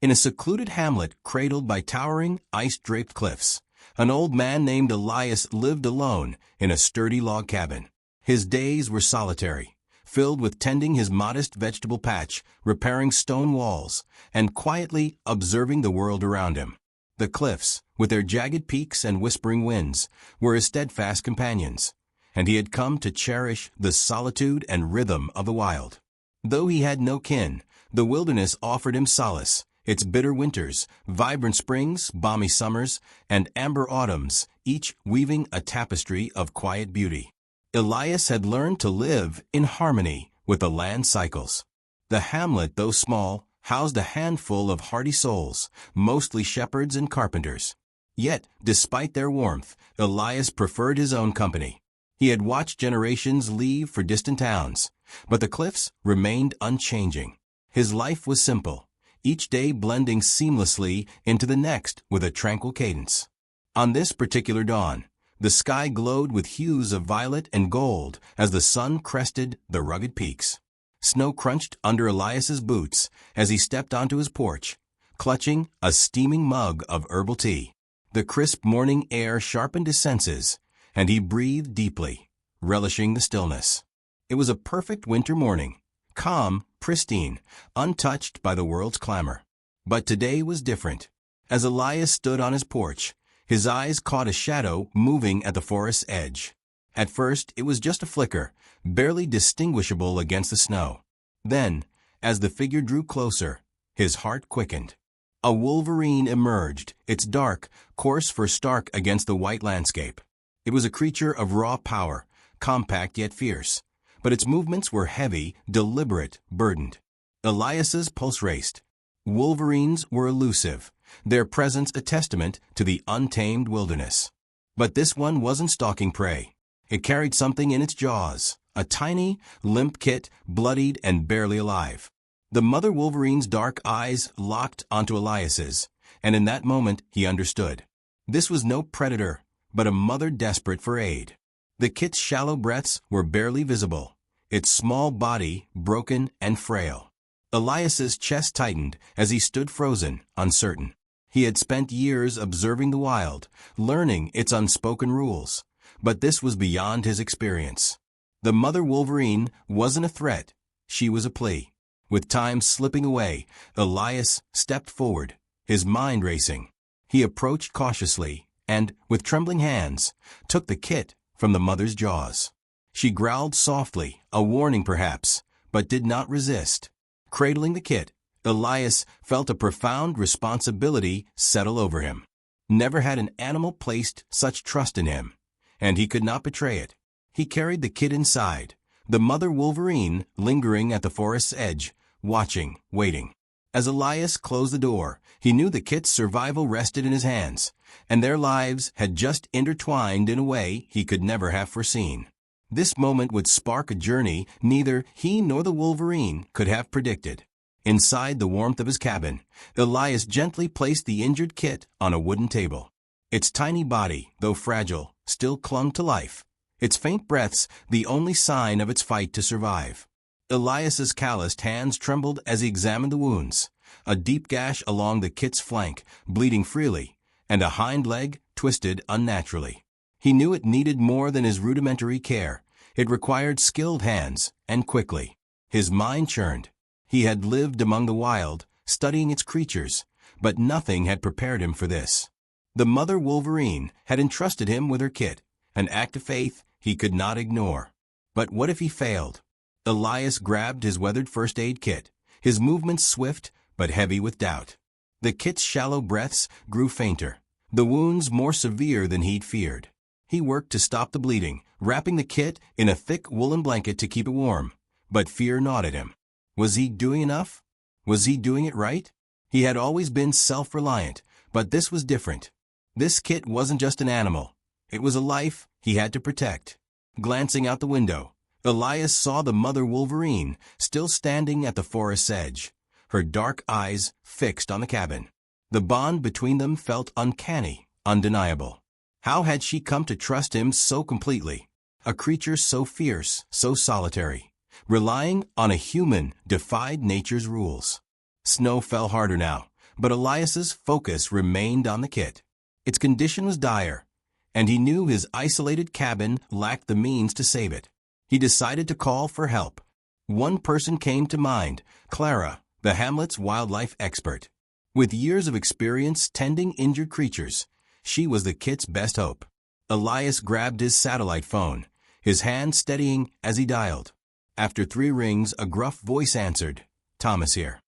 In a secluded hamlet cradled by towering, ice-draped cliffs, an old man named Elias lived alone in a sturdy log cabin. His days were solitary, filled with tending his modest vegetable patch, repairing stone walls, and quietly observing the world around him. The cliffs, with their jagged peaks and whispering winds, were his steadfast companions, and he had come to cherish the solitude and rhythm of the wild. Though he had no kin, the wilderness offered him solace, its bitter winters, vibrant springs, balmy summers, and amber autumns, each weaving a tapestry of quiet beauty. Elias had learned to live in harmony with the land cycles. The hamlet, though small, housed a handful of hardy souls, mostly shepherds and carpenters. Yet, despite their warmth, Elias preferred his own company. He had watched generations leave for distant towns, but the cliffs remained unchanging. His life was simple, each day blending seamlessly into the next with a tranquil cadence. On this particular dawn, the sky glowed with hues of violet and gold as the sun crested the rugged peaks. Snow crunched under Elias's boots as he stepped onto his porch, clutching a steaming mug of herbal tea. The crisp morning air sharpened his senses, and he breathed deeply, relishing the stillness. It was a perfect winter morning, calm, pristine, untouched by the world's clamor. But today was different. As Elias stood on his porch, his eyes caught a shadow moving at the forest's edge. At first, it was just a flicker, barely distinguishable against the snow. Then, as the figure drew closer, his heart quickened. A wolverine emerged, its dark, coarse fur stark against the white landscape. It was a creature of raw power, compact yet fierce, but its movements were heavy, deliberate, burdened. Elias's pulse raced. Wolverines were elusive, their presence a testament to the untamed wilderness. But this one wasn't stalking prey. It carried something in its jaws, a tiny, limp kit, bloodied and barely alive. The mother wolverine's dark eyes locked onto Elias's, and in that moment he understood. This was no predator, but a mother desperate for aid. The kit's shallow breaths were barely visible, its small body broken and frail. Elias's chest tightened as he stood frozen, uncertain. He had spent years observing the wild, learning its unspoken rules, but this was beyond his experience. The mother wolverine wasn't a threat, she was a plea. With time slipping away, Elias stepped forward, his mind racing. He approached cautiously and, with trembling hands, took the kit from the mother's jaws. She growled softly, a warning perhaps, but did not resist. Cradling the kit, Elias felt a profound responsibility settle over him. Never had an animal placed such trust in him, and he could not betray it. He carried the kit inside, the mother wolverine lingering at the forest's edge, watching, waiting. As Elias closed the door, he knew the kit's survival rested in his hands, and their lives had just intertwined in a way he could never have foreseen. This moment would spark a journey neither he nor the wolverine could have predicted. Inside the warmth of his cabin, Elias gently placed the injured kit on a wooden table. Its tiny body, though fragile, still clung to life, its faint breaths the only sign of its fight to survive. Elias's calloused hands trembled as he examined the wounds, a deep gash along the kit's flank, bleeding freely, and a hind leg twisted unnaturally. He knew it needed more than his rudimentary care. It required skilled hands, and quickly. His mind churned. He had lived among the wild, studying its creatures, but nothing had prepared him for this. The mother wolverine had entrusted him with her kit, an act of faith he could not ignore. But what if he failed? Elias grabbed his weathered first aid kit, his movements swift but heavy with doubt. The kit's shallow breaths grew fainter, the wounds more severe than he'd feared. He worked to stop the bleeding, wrapping the kit in a thick woolen blanket to keep it warm, but fear gnawed at him. Was he doing enough? Was he doing it right? He had always been self-reliant, but this was different. This kit wasn't just an animal. It was a life he had to protect. Glancing out the window, Elias saw the mother wolverine still standing at the forest's edge, her dark eyes fixed on the cabin. The bond between them felt uncanny, undeniable. How had she come to trust him so completely? A creature so fierce, so solitary, relying on a human defied nature's rules. Snow fell harder now, but Elias's focus remained on the kit. Its condition was dire, and he knew his isolated cabin lacked the means to save it. He decided to call for help. One person came to mind, Clara, the hamlet's wildlife expert. With years of experience tending injured creatures, she was the kit's best hope. Elias grabbed his satellite phone, his hand steadying as he dialed. After 3 rings, a gruff voice answered, "Thomas here."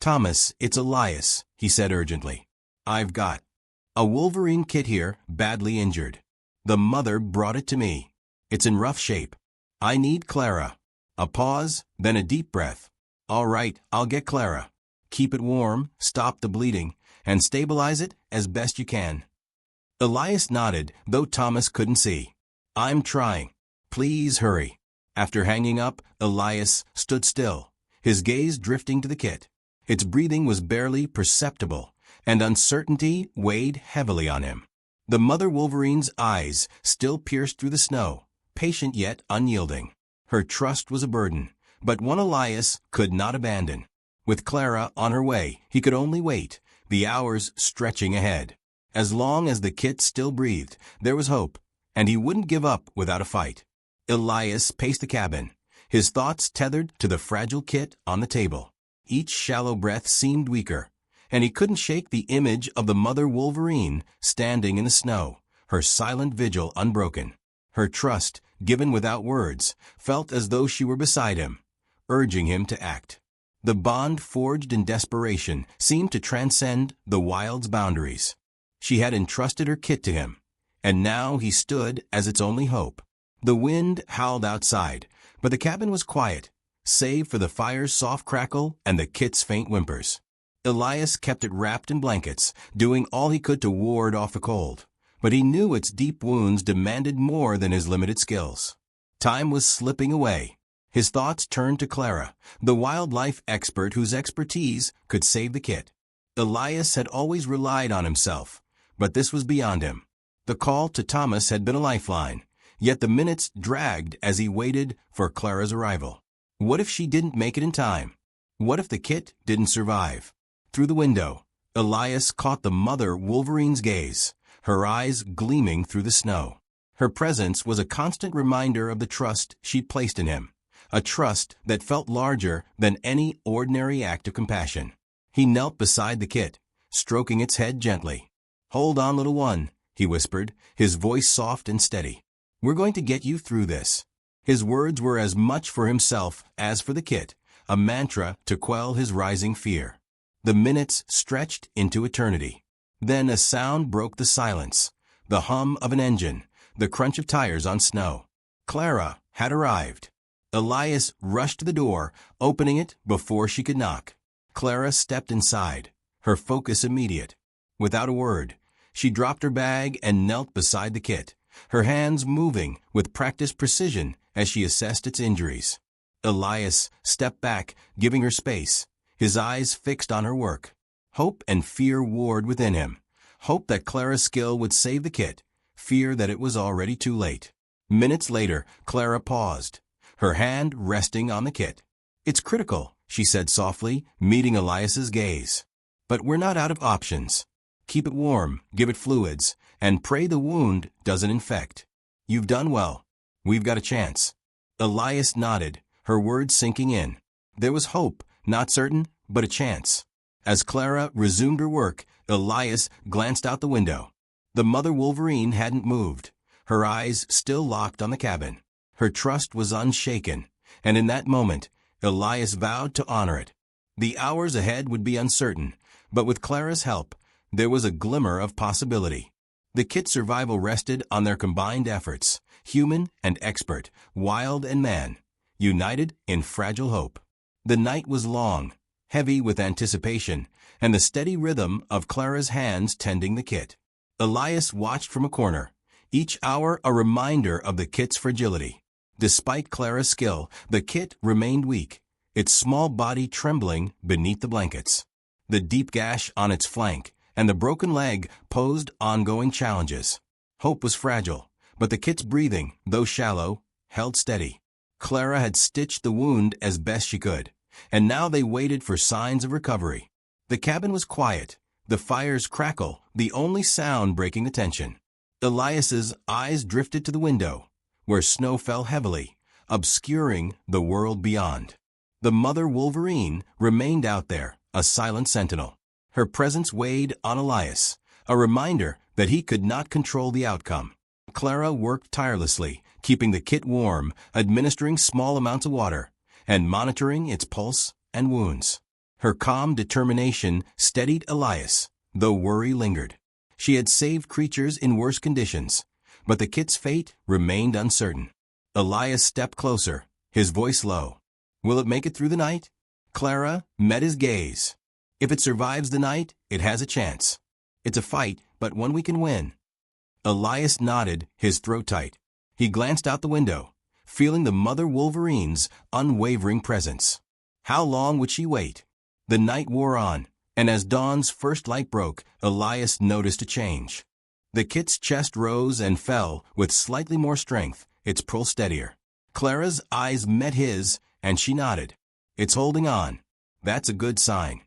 "Thomas, it's Elias," he said urgently. "I've got a Wolverine kit here, badly injured. The mother brought it to me. It's in rough shape. I need Clara." A pause, then a deep breath. "All right, I'll get Clara. Keep it warm, stop the bleeding, and stabilize it as best you can." Elias nodded, though Thomas couldn't see. "I'm trying. Please hurry." After hanging up, Elias stood still, his gaze drifting to the kit. Its breathing was barely perceptible, and uncertainty weighed heavily on him. The mother Wolverine's eyes still pierced through the snow, patient yet unyielding. Her trust was a burden, but one Elias could not abandon. With Clara on her way, he could only wait, the hours stretching ahead. As long as the kit still breathed, there was hope, and he wouldn't give up without a fight. Elias paced the cabin, his thoughts tethered to the fragile kit on the table. Each shallow breath seemed weaker, and he couldn't shake the image of the mother Wolverine standing in the snow, her silent vigil unbroken. Her trust, given without words, felt as though she were beside him, urging him to act. The bond forged in desperation seemed to transcend the wild's boundaries. She had entrusted her kit to him, and now he stood as its only hope. The wind howled outside, but the cabin was quiet, save for the fire's soft crackle and the kit's faint whimpers. Elias kept it wrapped in blankets, doing all he could to ward off the cold. But he knew its deep wounds demanded more than his limited skills. Time was slipping away. His thoughts turned to Clara, the wildlife expert whose expertise could save the kit. Elias had always relied on himself, but this was beyond him. The call to Thomas had been a lifeline, yet the minutes dragged as he waited for Clara's arrival. What if she didn't make it in time? What if the kit didn't survive? Through the window, Elias caught the mother Wolverine's gaze, her eyes gleaming through the snow. Her presence was a constant reminder of the trust she'd placed in him, a trust that felt larger than any ordinary act of compassion. He knelt beside the kit, stroking its head gently. "Hold on, little one," he whispered, his voice soft and steady. "We're going to get you through this." His words were as much for himself as for the kit, a mantra to quell his rising fear. The minutes stretched into eternity. Then a sound broke the silence, the hum of an engine, the crunch of tires on snow. Clara had arrived. Elias rushed to the door, opening it before she could knock. Clara stepped inside, her focus immediate. Without a word, she dropped her bag and knelt beside the kit, her hands moving with practiced precision as she assessed its injuries. Elias stepped back, giving her space, his eyes fixed on her work. Hope and fear warred within him. Hope that Clara's skill would save the kit, fear that it was already too late. Minutes later, Clara paused, her hand resting on the kit. "It's critical," she said softly, meeting Elias's gaze. "But we're not out of options. Keep it warm, give it fluids, and pray the wound doesn't infect. You've done well. We've got a chance." Elias nodded, her words sinking in. There was hope, not certain, but a chance. As Clara resumed her work, Elias glanced out the window. The mother Wolverine hadn't moved, her eyes still locked on the cabin. Her trust was unshaken, and in that moment, Elias vowed to honor it. The hours ahead would be uncertain, but with Clara's help, there was a glimmer of possibility. The kit's survival rested on their combined efforts, human and expert, wild and man, united in fragile hope. The night was long, heavy with anticipation, and the steady rhythm of Clara's hands tending the kit. Elias watched from a corner, each hour a reminder of the kit's fragility. Despite Clara's skill, the kit remained weak, its small body trembling beneath the blankets. The deep gash on its flank and the broken leg posed ongoing challenges. Hope was fragile, but the kit's breathing, though shallow, held steady. Clara had stitched the wound as best she could, and now they waited for signs of recovery. The cabin was quiet, the fire's crackle the only sound breaking the tension. Elias's eyes drifted to the window, where snow fell heavily, obscuring the world beyond. The mother wolverine remained out there, a silent sentinel. Her presence weighed on Elias, a reminder that he could not control the outcome. Clara worked tirelessly, keeping the kit warm, administering small amounts of water, and monitoring its pulse and wounds. Her calm determination steadied Elias, though worry lingered. She had saved creatures in worse conditions, but the kit's fate remained uncertain. Elias stepped closer, his voice low. "Will it make it through the night?" Clara met his gaze. "If it survives the night, it has a chance. It's a fight, but one we can win." Elias nodded, his throat tight. He glanced out the window, feeling the mother wolverine's unwavering presence. How long would she wait? The night wore on, and as dawn's first light broke, Elias noticed a change. The kit's chest rose and fell with slightly more strength, its pulse steadier. Clara's eyes met his, and she nodded. "It's holding on. That's a good sign."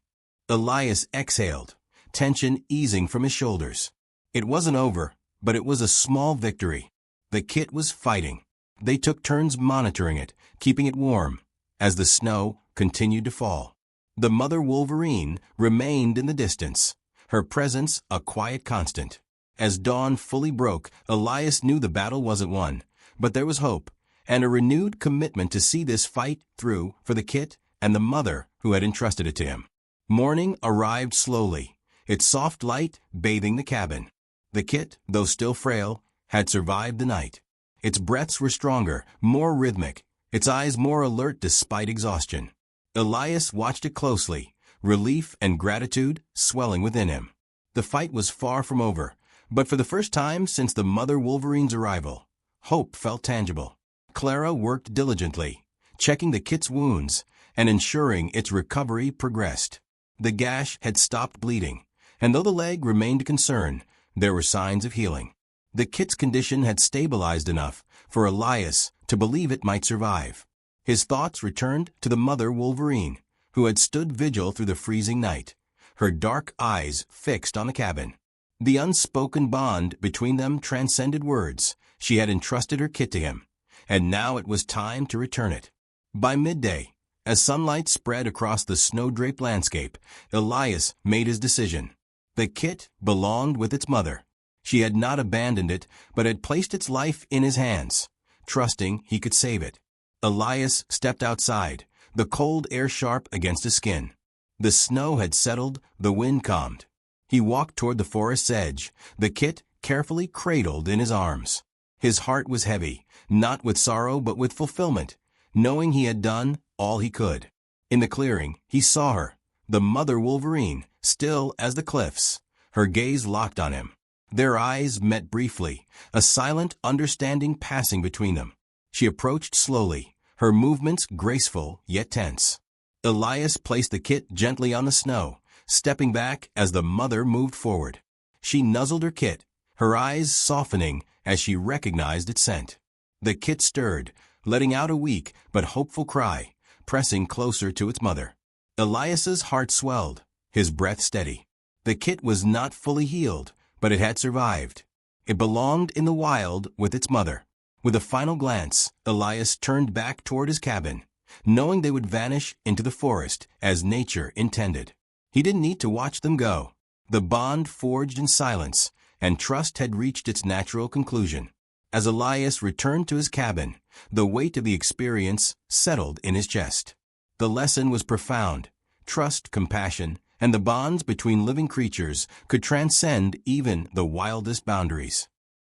Elias exhaled, tension easing from his shoulders. It wasn't over, but it was a small victory. The kit was fighting. They took turns monitoring it, keeping it warm, as the snow continued to fall. The mother wolverine remained in the distance, her presence a quiet constant. As dawn fully broke, Elias knew the battle wasn't won, but there was hope, and a renewed commitment to see this fight through for the kit and the mother who had entrusted it to him. Morning arrived slowly, its soft light bathing the cabin. The kit, though still frail, had survived the night. Its breaths were stronger, more rhythmic, its eyes more alert despite exhaustion. Elias watched it closely, relief and gratitude swelling within him. The fight was far from over, but for the first time since the mother wolverine's arrival, hope felt tangible. Clara worked diligently, checking the kit's wounds and ensuring its recovery progressed. The gash had stopped bleeding, and though the leg remained a concern, there were signs of healing. The kit's condition had stabilized enough for Elias to believe it might survive. His thoughts returned to the mother wolverine, who had stood vigil through the freezing night, her dark eyes fixed on the cabin. The unspoken bond between them transcended words. She had entrusted her kit to him, and now it was time to return it. By midday, as sunlight spread across the snow-draped landscape, Elias made his decision. The kit belonged with its mother. She had not abandoned it, but had placed its life in his hands, trusting he could save it. Elias stepped outside, the cold air sharp against his skin. The snow had settled, the wind calmed. He walked toward the forest's edge, the kit carefully cradled in his arms. His heart was heavy, not with sorrow but with fulfillment, knowing he had done all he could. In the clearing, he saw her, the mother wolverine, still as the cliffs, her gaze locked on him. Their eyes met briefly, a silent understanding passing between them. She approached slowly, her movements graceful yet tense. Elias placed the kit gently on the snow, stepping back as the mother moved forward. She nuzzled her kit, her eyes softening as she recognized its scent. The kit stirred, letting out a weak but hopeful cry, pressing closer to its mother. Elias's heart swelled, his breath steady. The kit was not fully healed, but it had survived. It belonged in the wild with its mother. With a final glance, Elias turned back toward his cabin, knowing they would vanish into the forest as nature intended. He didn't need to watch them go. The bond forged in silence, and trust had reached its natural conclusion. As Elias returned to his cabin, the weight of the experience settled in his chest. The lesson was profound. Trust, compassion, and the bonds between living creatures could transcend even the wildest boundaries.